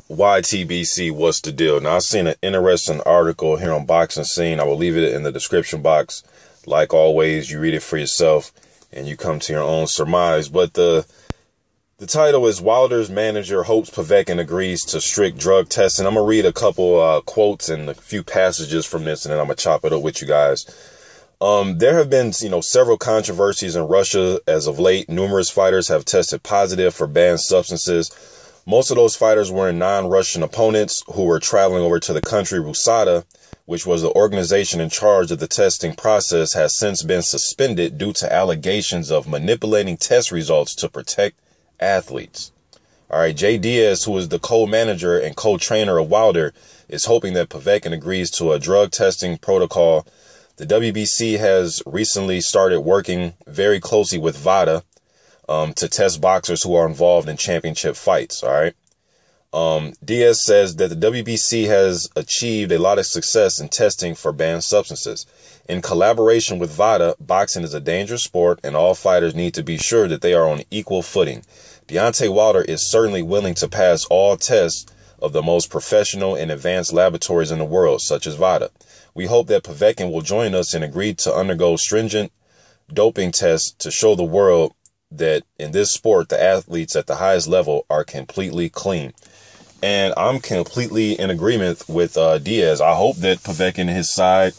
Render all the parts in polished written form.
YTBC, what's the deal? Now, I've seen an interesting article here on Boxing Scene. I will leave it in the description box. Like always, you read it for yourself and you come to your own surmise. But the title is Wilder's Manager Hopes Povetkin Agrees to Strict Drug Testing. I'm going to read a couple quotes and a few passages from this, and then I'm going to chop it up with you guys. There have been, several controversies in Russia as of late. Numerous fighters have tested positive for banned substances. Most of those fighters were non-Russian opponents who were traveling over to the country. Rusada, which was the organization in charge of the testing process, has since been suspended due to allegations of manipulating test results to protect athletes. All right, Jay Diaz, who is the co-manager and co-trainer of Wilder, is hoping that Povetkin agrees to a drug testing protocol. The WBC has recently started working very closely with Vada to test boxers who are involved in championship fights. All right. Diaz says that the WBC has achieved a lot of success in testing for banned substances. In collaboration with Vada, boxing is a dangerous sport and all fighters need to be sure that they are on equal footing. Deontay Wilder is certainly willing to pass all tests of the most professional and advanced laboratories in the world, such as Vada. We hope that Povetkin will join us and agree to undergo stringent doping tests to show the world that in this sport, the athletes at the highest level are completely clean. And I'm completely in agreement with Diaz. I hope that Povetkin and his side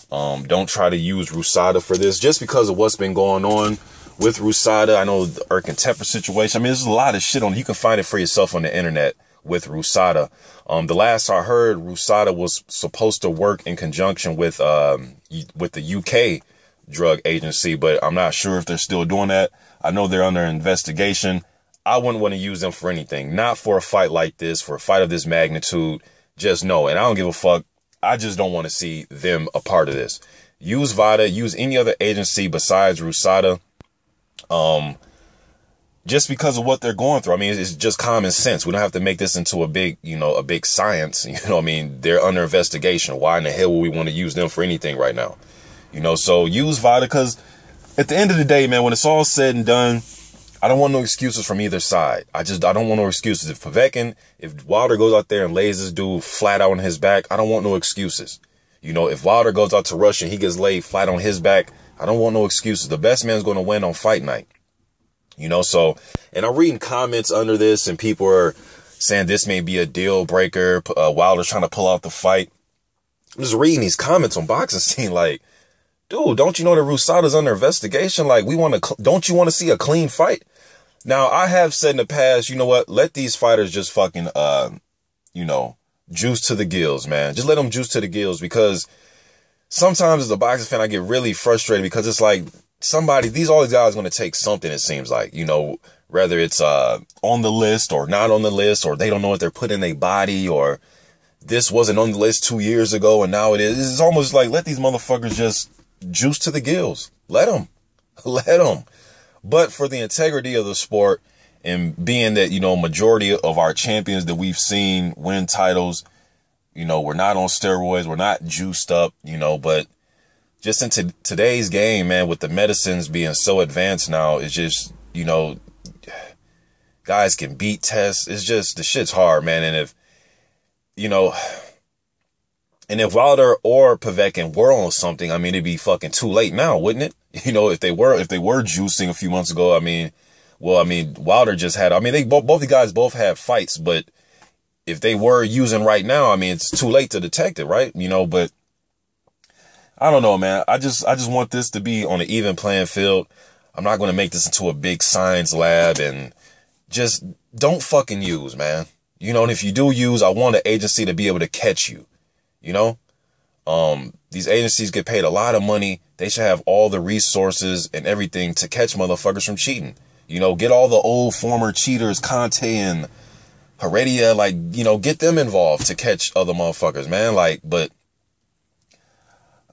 don't try to use Rusada for this, just because of what's been going on with Rusada. I know the Erkin Temper situation. I mean, there's a lot of shit on. You can find it for yourself on the internet with Rusada. The last I heard, Rusada was supposed to work in conjunction with the UK drug agency, but I'm not sure if they're still doing that. I know they're under investigation. I wouldn't want to use them for anything, not for a fight like this, for a fight of this magnitude. Just no. And I don't give a fuck. I just don't want to see them a part of this. Use Vada, use any other agency besides Rusada. Just because of what they're going through. I mean, it's just common sense. We don't have to make this into a big, a big science. I mean, they're under investigation. Why in the hell would we want to use them for anything right now? So use Vada, because at the end of the day, man, when it's all said and done, I don't want no excuses from either side. I don't want no excuses. If Wilder goes out there and lays this dude flat out on his back, I don't want no excuses. If Wilder goes out to Russia and he gets laid flat on his back, I don't want no excuses. The best man's going to win on fight night. So, and I'm reading comments under this and people are saying this may be a deal breaker. Wilder's trying to pull out the fight. I'm just reading these comments on Boxing Scene like, dude, don't you know that Rusada's under investigation? Like, don't you want to see a clean fight? Now, I have said in the past, you know what? Let these fighters just fucking, juice to the gills, man. Just let them juice to the gills, because sometimes as a boxing fan, I get really frustrated because it's like all these guys are going to take something, it seems like, whether it's on the list or not on the list, or they don't know what they're putting in their body, or this wasn't on the list 2 years ago and now it is. It's almost like, let these motherfuckers just juice to the gills. Let them. But for the integrity of the sport, and being that, majority of our champions that we've seen win titles, we're not on steroids, we're not juiced up, but just into today's game, man, with the medicines being so advanced now, it's just, guys can beat tests. It's just, the shit's hard, man. And if Wilder or Povetkin were on something, I mean, it'd be fucking too late now, wouldn't it? If they were juicing a few months ago, Wilder just had, both the guys both have fights, but if they were using right now, it's too late to detect it, right? But I don't know, man. I just want this to be on an even playing field. I'm not going to make this into a big science lab, and just don't fucking use, man. And if you do use, I want an agency to be able to catch you. These agencies get paid a lot of money. They should have all the resources and everything to catch motherfuckers from cheating. Get all the old former cheaters, Conte and Heredia, get them involved to catch other motherfuckers, man. But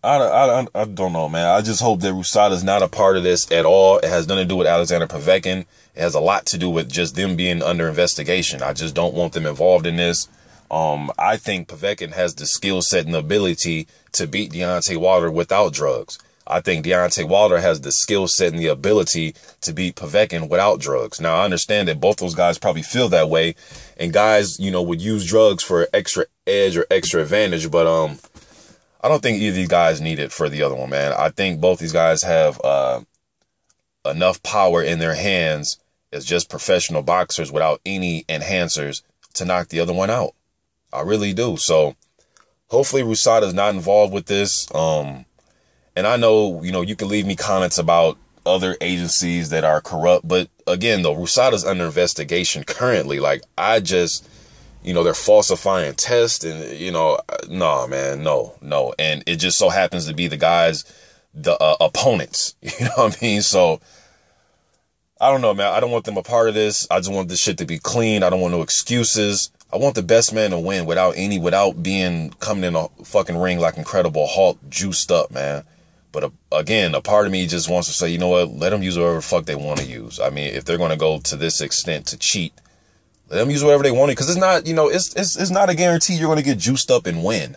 I don't know, man. I just hope that Rusada's not a part of this at all. It has nothing to do with Alexander Povetkin. It has a lot to do with just them being under investigation. I just don't want them involved in this. I think Povetkin has the skill set and ability to beat Deontay Wilder without drugs. I think Deontay Wilder has the skill set and the ability to beat Povetkin without drugs. Now, I understand that both those guys probably feel that way, and guys, you know, would use drugs for extra edge or extra advantage, but I don't think either of these guys need it for the other one, man. I think both these guys have enough power in their hands as just professional boxers without any enhancers to knock the other one out. I really do. So hopefully Rusada is not involved with this. And I know, you know, you can leave me comments about other agencies that are corrupt. But again, though, Rusada's under investigation currently. Like, I just, you know, they're falsifying tests and, you know, nah, man, no. And it just so happens to be the guys, the opponents, you know what I mean? So I don't know, man. I don't want them a part of this. I just want this shit to be clean. I don't want no excuses. I want the best man to win without being coming in a fucking ring like Incredible Hulk juiced up, man. But again, a part of me just wants to say, you know what? Let them use whatever the fuck they want to use. I mean, if they're going to go to this extent to cheat, let them use whatever they want to, because it's not, you know, it's not a guarantee you're going to get juiced up and win.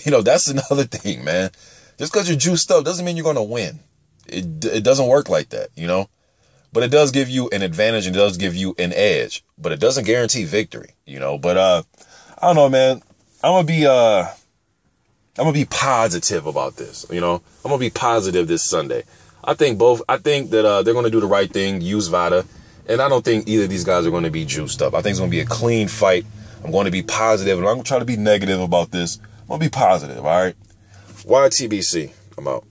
You know, that's another thing, man. Just because you're juiced up doesn't mean you're going to win. It doesn't work like that, you know? But it does give you an advantage and it does give you an edge. But it doesn't guarantee victory, you know? But I don't know, man. I'm gonna be positive about this, you know? I'm gonna be positive this Sunday. I think that they're gonna do the right thing, use Vada. And I don't think either of these guys are gonna be juiced up. I think it's gonna be a clean fight. I'm going to be positive, and I'm gonna try to be negative about this. I'm gonna be positive, all right? YTBC, I'm out.